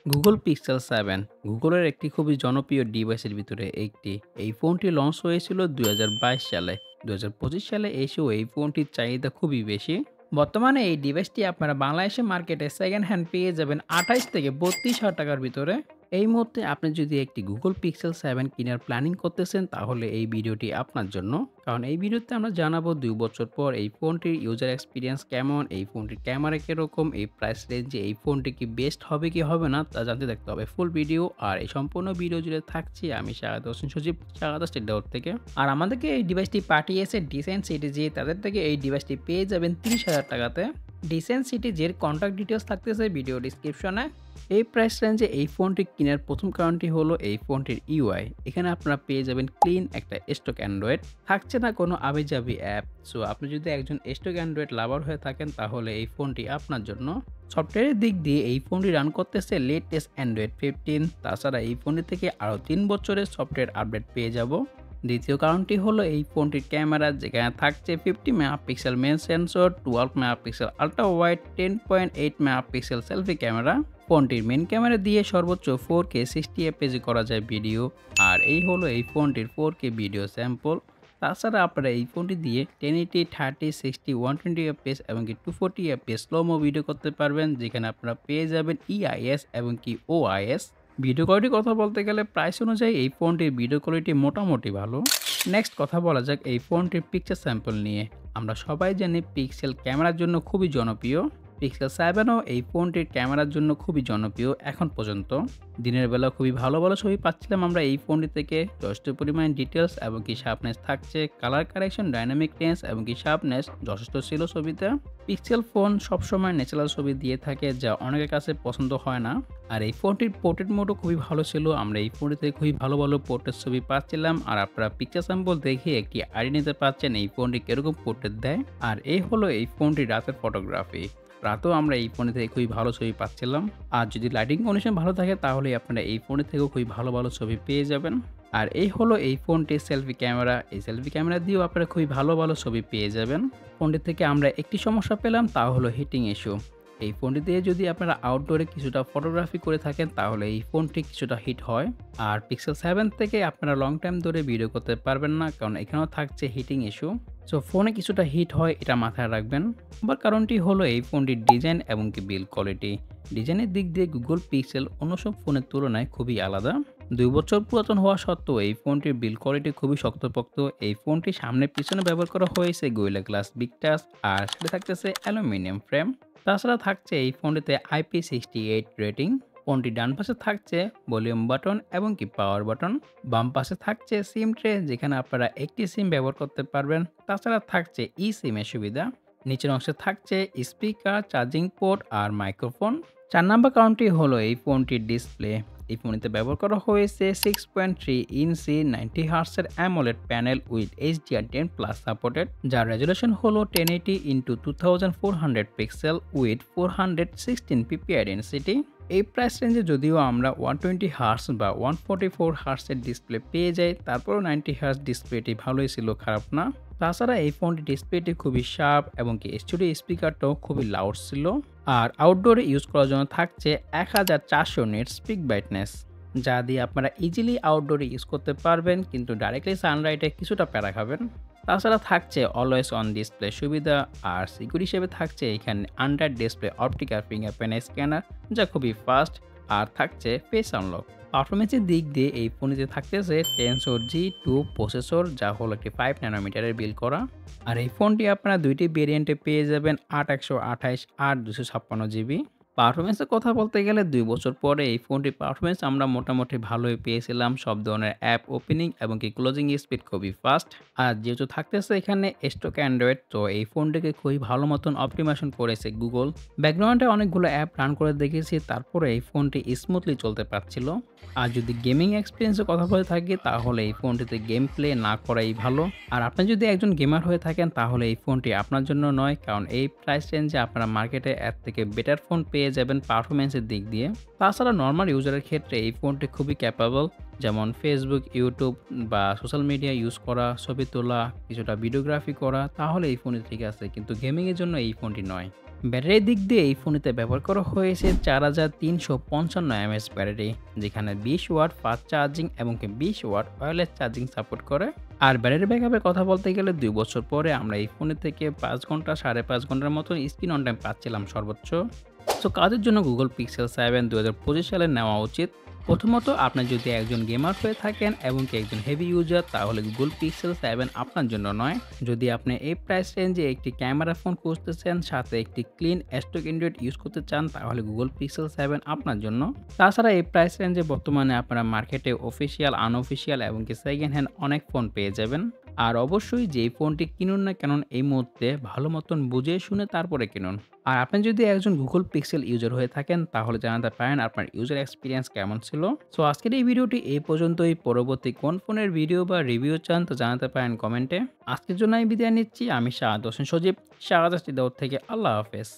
Google Pixel 7 গুগলের একটি খুবই জনপ্রিয় ডিভাইসের ভিতরে একটি। এই ফোনটি লঞ্চ হয়েছিল ২০২২ সালে। ২০২৫ সালে এসেও এই ফোনটির চাহিদা খুবই বেশি। বর্তমানে এই ডিভাইসটি আপনারা বাংলাদেশের মার্কেটে সেকেন্ড হ্যান্ড পেয়ে যাবেন ২৮ থেকে ৩২,০০০ টাকার ভিতরে। এই মুহূর্তে আপনি যদি একটি Google Pixel 7 কেনার প্ল্যানিং করতেছেন তাহলে এই ভিডিওটি আপনার জন্য। কারণ এই ভিডিওতে আমরা জানাবো ২ বছর পর এই ফোনটির ইউজার এক্সপেরিয়েন্স কেমন, এই ফোনটির ক্যামেরা কিরকম, এই প্রাইস রেঞ্জে এই ফোনটি কি বেস্ট হবে কি হবে না তা জানতে দেখতে হবে ফুল ভিডিও। আর এই সম্পূর্ণ ভিডিও জুড়ে থাকছি আমি শাহাদ হোসেন সজীব, শাহাদ স্টেট ডাউট থেকে। আর আমাদেরকে এই ডিভাইসটি পাঠিয়েছে ডিসেন্ট সিটিজি, তাদের থেকে এই ডিভাইসটি পেয়ে যাবেন ৩০,০০০ টাকাতে। ডিসেন্ট সিটিজের কন্ট্যাক্ট ডিটেলস থাকতেছে ভিডিও ডিসক্রিপশনে। এই প্রাইস রেঞ্জে এই ফোনটি কেনার প্রথম কারণটি হলো এই ফোনটির ইউআই। এখানে আপনারা পেয়ে যাবেন ক্লিন একটা স্টক অ্যান্ড্রয়েড, থাকছে না কোনো আবিজাবি অ্যাপ। সো আপনি যদি একজন স্টক অ্যান্ড্রয়েড লাভার হয়ে থাকেন তাহলে এই ফোনটি আপনার জন্য। সফটওয়্যারের দিক দিয়ে এই ফোনটি রান করতেছে লেটেস্ট অ্যান্ড্রয়েড 15। তাছাড়া এই ফোনটি থেকে আরও ৩ বছরের সফটওয়্যার আপডেট পেয়ে যাব। দ্বিতীয় কারণটি হলো এই ফোনটির ক্যামেরা, যেখানে থাকছে 50 megapixel main sensor, 12 megapixel ultra wide, 10.8 megapixel selfie camera. ফোনটির মেইন ক্যামেরা দিয়ে সর্বোচ্চ 4K 60 fps করা যায় ভিডিও। আর এই হলো এই ফোনটির 4K ভিডিও স্যাম্পল। তাছাড়া আপনারা এই ফোনটি দিয়ে 1080, 30, 60, 120 fps এবং কি 240 fps স্লোমো ভিডিও করতে পারবেন, যেখানে আপনারা পেয়ে যাবেন EIS এবং কি OIS। ভিডিও কোয়ালিটির কথা বলতে গেলে প্রাইস অনুযায়ী এই ফোনটির ভিডিও কোয়ালিটি মোটামুটি ভালো। নেক্সট কথা বলা যাক এই ফোনটির পিকচার স্যাম্পল নিয়ে। আমরা সবাই জানি পিক্সেল ক্যামেরার জন্য খুবই জনপ্রিয়। পিক্সেল 7ও এই ফোনটির ক্যামেরার জন্য খুবই জনপ্রিয় এখন পর্যন্ত। দিনের বেলা খুবই ভালো ভালো ছবি পাচ্ছিলাম আমরা এই ফোনটি থেকে। যথেষ্ট পরিমাণ ডিটেলস এবং কি শার্পনেস থাকছে, কালার কারেকশন, ডাইনামিক রেঞ্জ এবং কি শার্পনেস যথেষ্ট ছিল ছবিতে। পিক্সেল ফোন সবসময় ন্যাচারাল ছবি দিয়ে থাকে, যা অনেকের কাছে পছন্দ হয় না। আর এই ফোনটির পোর্ট্রেট মোডও খুবই ভালো ছিল, আমরা এই ফোনটি থেকে খুবই ভালো ভালো পোর্ট্রেট ছবি পাচ্ছিলাম। আর আপনারা পিকচার স্যাম্পল দেখে একটি আইডিয়া নিতে পারছেন এই ফোনটি কিরকম পোর্ট্রেট দেয়। আর এই হলো এই ফোনটির রাতের ফটোগ্রাফি। রাতেও আমরা এই ফোনে থেকে খুবই ভালো ছবি পাচ্ছিলাম। আর যদি লাইটিং কন্ডিশন ভালো থাকে তাহলে আপনারা এই ফোনে থেকেও খুবই ভালো ভালো ছবি পেয়ে যাবেন। আর এই হলো এই ফোনটির সেলফি ক্যামেরা। এই সেলফি ক্যামেরা দিয়েও আপনারা খুবই ভালো ভালো ছবি পেয়ে যাবেন। ফোনটি থেকে আমরা একটি সমস্যা পেলাম, তা হলো হিটিং ইস্যু। এই ফোনটি দিয়ে যদি আপনারা আউটডোরে কিছুটা ফটোগ্রাফি করে থাকেন তাহলে এই ফোনটি কিছুটা হিট হয়। আর পিক্সেল 7 থেকে আপনারা লং টাইম ধরে ভিডিও করতে পারবেন না, কারণ এখানেও থাকছে হিটিং ইস্যু। সো ফোনে কিছুটা হিট হয়, এটা মাথায় রাখবেন। আবার কারণটি হলো এই ফোনটির ডিজাইন এবং কি বিল্ড কোয়ালিটি। ডিজাইনের দিক দিয়ে গুগল পিক্সেল অন্য সব ফোনের তুলনায় খুবই আলাদা। 2 বছর পুরাতন হওয়া সত্ত্বেও এই ফোনটির বিল্ড কোয়ালিটি খুবই শক্তপোক্ত। এই ফোনটি সামনে পিছনে ব্যবহার করা হয়েছে গোরিলা গ্লাস বিগ টাচ, আর সাথে থাকতেছে অ্যালুমিনিয়াম ফ্রেম। তাছাড়া থাকছে এই ফোনটিতে IP68 রেটিং। ফোনটির ডান পাশে থাকছে ভলিউম বাটন এবং কি পাওয়ার বাটন। বাম পাশে থাকছে সিম ট্রে, যেখানে আপনারা একটি সিম ব্যবহার করতে পারবেন। তাছাড়া থাকছে ই সিমের সুবিধা। নিচের অংশে থাকছে স্পিকার, চার্জিং পোর্ট আর মাইক্রোফোন। 4 নাম্বার কারণটি হলো এই ফোনটির ডিসপ্লে। এই ফোনটিতে ব্যবহার করা হয়েছে 6.3 ইঞ্চি 90 হার্টজের AMOLED panel with HDR10+ supported, যার রেজুলেশন হলো 1080x2400 pixel with 416 ppi density. এই প্রাইস রেঞ্জে যদিও আমরা 120 হার্টজ বা 144 হার্টজের ডিসপ্লে পেয়ে যাই, তারপরও 90 হার্টজ ডিসপ্লেটি ভালোই ছিল, খারাপ না। তাছাড়া এই ফোনটি ডিসপ্লেটি খুবই শার্প এবং কি স্টুডিও স্পিকারটাও খুবই লাউড ছিল। আর আউটডোরে ইউজ করার জন্য থাকছে 1400 নিটস পিক ব্রাইটনেস, যা দিয়ে আপনারা ইজিলি আউটডোরে ইউজ করতে পারবেন, কিন্তু ডাইরেক্টলি সানলাইটে কিছুটা প্যারা খাবেন। তাছাড়া থাকছে অলওয়েজ অন ডিসপ্লে সুবিধা। আর সিকিউরিটি হিসেবে থাকছে এখানে under display optical fingerprint scanner, যা খুবই ফাস্ট। আর থাকছে ফেস আনলক। পারফরমেন্সের দিক দিয়ে এই ফোনেতে থাকতেছে টেনসর G2 প্রসেসর, যা হলো একটি 5 ন্যানোমিটারের বিল্ড করা। আর এই ফোনটি আপনারা দুইটি ভেরিয়েন্টে পেয়ে যাবেন, 8 128 আর 256 জিবি। পারফরমেন্সের কথা বলতে গেলে 2 বছর পরে এই ফোনটির পারফরমেন্স আমরা মোটামুটি ভালোই পেয়েছিলাম। সব ধরনের অ্যাপ ওপেনিং এবং কি ক্লোজিং স্পিড খুবই ফাস্ট। আর যেহেতু থাকতেছে এখানে স্টক অ্যান্ড্রয়েড, তো এই ফোনটিকে খুবই ভালো মতন অপটিমাইজেশন করেছে গুগল। ব্যাকগ্রাউন্ডে অনেকগুলো অ্যাপ রান করে দেখেছি, তারপরে এই ফোনটি স্মুথলি চলতে পারছিল। আর যদি গেমিং এক্সপিরিয়েন্সের কথা বলে থাকি তাহলে এই ফোনটিতে গেম প্লে না করাই ভালো। আর আপনি যদি একজন গেমার হয়ে থাকেন তাহলে এই ফোনটি আপনার জন্য নয়, কারণ এই প্রাইস রেঞ্জে আপনারা মার্কেটে এর থেকে বেটার ফোন পেয়ে যাবেন পারফরমেন্সের দিক দিয়ে। তাছাড়া নর্মাল ইউজারের ক্ষেত্রে এই ফোনটি খুবই ক্যাপাবল, যেমন ফেসবুক, ইউটিউব বা সোশ্যাল মিডিয়া ইউজ করা, ছবি তোলা, কিছুটা ভিডিওগ্রাফি করা, তাহলে এই ফোনটি ঠিক আছে, কিন্তু গেমিংয়ের জন্য এই ফোনটি নয়। ব্যাটারির দিক দিয়ে এই ফোনটিতে ব্যবহার করা হয়েছে 4355 এমএএইচ ব্যাটারি, যেখানে 20 ওয়াট ফাস্ট চার্জিং এবং 20 ওয়াট ওয়্যারলেস চার্জিং সাপোর্ট করে। আর ব্যাটারি ব্যাকআপের কথা বলতে গেলে 2 বছর পরে আমরা এই ফোনের থেকে 5 ঘন্টা 5.5 ঘন্টার মতো স্ক্রিন অন টাইম পাচ্ছিলাম সর্বোচ্চ। সো কাজের জন্য Google Pixel 7 2025 সালে নেওয়া উচিত। প্রথমত, আপনি যদি একজন গেমার হয়ে থাকেন এবং একজন হেভি ইউজার, তাহলে Google Pixel 7 আপনার জন্য নয়। যদি আপনি এই প্রাইস রেঞ্জে একটি ক্যামেরা ফোন খুঁজতেছেন, সাথে একটি ক্লিন স্টক অ্যান্ড্রয়েড ইউজ করতে চান, তাহলে Google Pixel 7 আপনার জন্য। তাছাড়া এই প্রাইস রেঞ্জে বর্তমানে আপনারা মার্কেটে অফিসিয়াল, আনঅফিসিয়াল এবং সেকেন্ড হ্যান্ড অনেক ফোন পেয়ে যাবেন। আর অবশ্যই যেই ফোনটি কিনুন না কেন, এই মুহূর্তে ভালো মতন বুঝে শুনে তারপরে কিনুন। আর আপনি যদি একজন Google Pixel ইউজার হয়ে থাকেন, তাহলে জানাতে পারেন আপনার ইউজার এক্সপেরিয়েন্স কেমন ছিল। সো আজকের এই ভিডিওটি এই পর্যন্তই। পরবর্তী কোন ফোনের ভিডিও বা রিভিউ চান তা জানাতে পারেন কমেন্টে। আজকের জন্য আমি বিদায় নিচ্ছি। আমি শাহাদ হোসেন সজীব, শাহাদ থেকে। আল্লাহ হাফেজ।